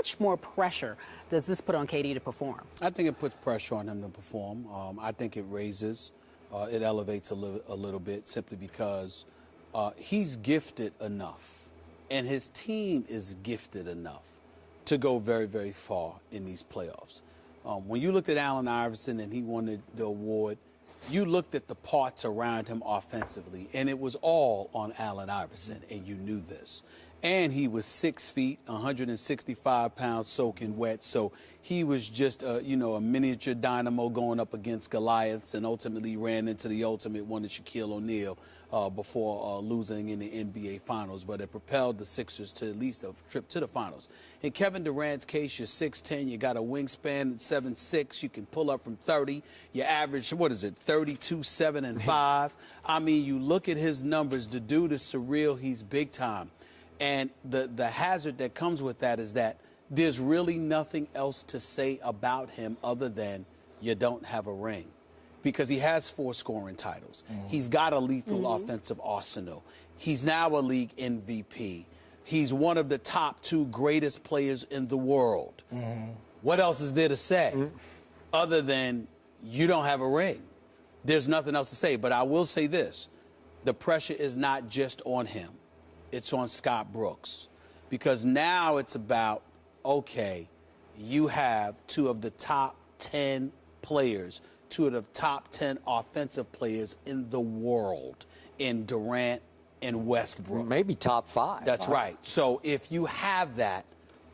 much more pressure does this put on KD to perform? I think it puts pressure on him to perform. I think it raises, it elevates a little bit simply because he's gifted enough, and his team is gifted enough to go very, very far in these playoffs. When you looked at Allen Iverson and he won the award, you looked at the parts around him offensively, and it was all on Allen Iverson, and you knew this. And he was 6 feet, 165 pounds, soaking wet. So he was just, a miniature dynamo going up against Goliaths, and ultimately ran into the ultimate one, Shaquille O'Neal, before losing in the NBA Finals. But it propelled the Sixers to at least a trip to the Finals. In Kevin Durant's case, you're 6'10", you got a wingspan at 7'6", you can pull up from 30. You average, 32, 7, and 5. I mean, you look at his numbers. The dude is surreal. He's big time. And the hazard that comes with that is that there's really nothing else to say about him other than you don't have a ring. Because he has 4 scoring titles. He's got a lethal offensive arsenal. He's now a league MVP. He's one of the top 2 greatest players in the world. What else is there to say other than you don't have a ring? There's nothing else to say. But I will say this. The pressure is not just on him. It's on Scott Brooks, because now it's about, okay, you have 2 of the top 10 players, 2 of the top 10 offensive players in the world in Durant and Westbrook. Maybe top 5. That's right. So if you have that,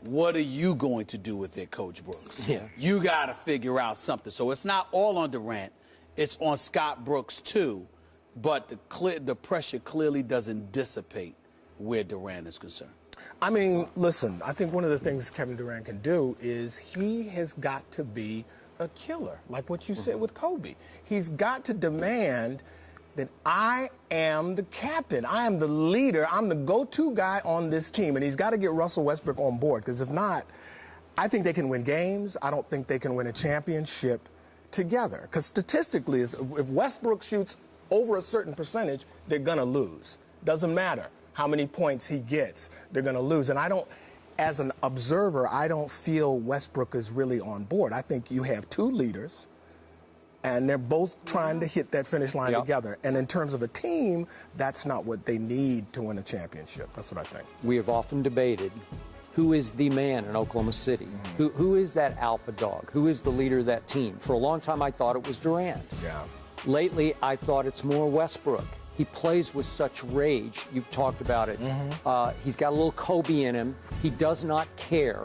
what are you going to do with it, Coach Brooks? Yeah. You got to figure out something. So it's not all on Durant. It's on Scott Brooks, too, but the pressure clearly doesn't dissipate where Durant is concerned. I mean, listen, I think one of the things Kevin Durant can do is he has got to be a killer, like what you said with Kobe. He's got to demand that I am the captain, I am the leader, I'm the go-to guy on this team, and he's got to get Russell Westbrook on board, because if not, I think they can win games. I don't think they can win a championship together, because statistically, if Westbrook shoots over a certain percentage, they're going to lose. Doesn't matter how many points he gets, they're going to lose. And I don't, as an observer, I don't feel Westbrook is really on board. I think you have 2 leaders, and they're both trying to hit that finish line together. And in terms of a team, that's not what they need to win a championship. That's what I think. We have often debated who is the man in Oklahoma City. Who is that alpha dog? Who is the leader of that team? For a long time, I thought it was Durant. Yeah. Lately, I thought it's more Westbrook. He plays with such rage. You've talked about it. He's got a little Kobe in him. He does not care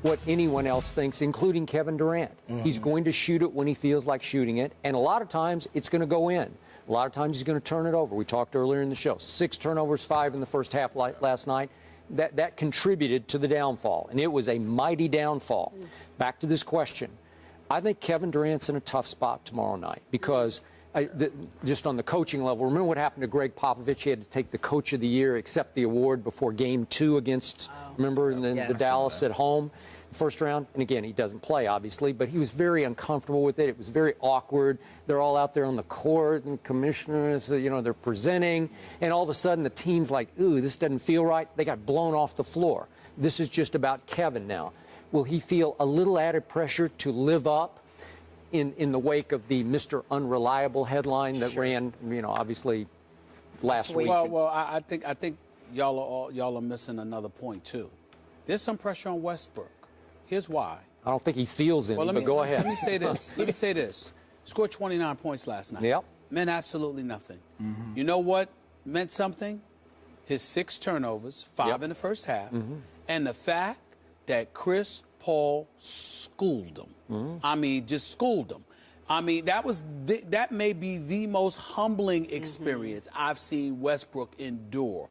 what anyone else thinks, including Kevin Durant. He's going to shoot it when he feels like shooting it, and a lot of times it's going to go in. A lot of times he's going to turn it over. We talked earlier in the show. 6 turnovers, 5 in the first half last night. That contributed to the downfall, and it was a mighty downfall. Back to this question. I think Kevin Durant's in a tough spot tomorrow night because just on the coaching level, remember what happened to Greg Popovich? He had to take the Coach of the Year, accept the award before Game 2 against, remember, in the Dallas at home, first round. And again, he doesn't play, obviously, but he was very uncomfortable with it. It was very awkward. They're all out there on the court, and commissioners, they're presenting, and all of a sudden the team's like, ooh, this doesn't feel right. They got blown off the floor. This is just about Kevin now. Will he feel a little added pressure to live up in the wake of the Mr. Unreliable headline that ran, obviously last week? Well, I think y'all are missing another point too. There's some pressure on Westbrook. Here's why. I don't think he feels any, but go ahead. Let me say this. Scored 29 points last night. Yep. Meant absolutely nothing. You know what meant something? His 6 turnovers, 5 in the first half, and the fact that Chris Paul schooled him. I mean, just schooled him. I mean, that may be the most humbling experience I've seen Westbrook endure.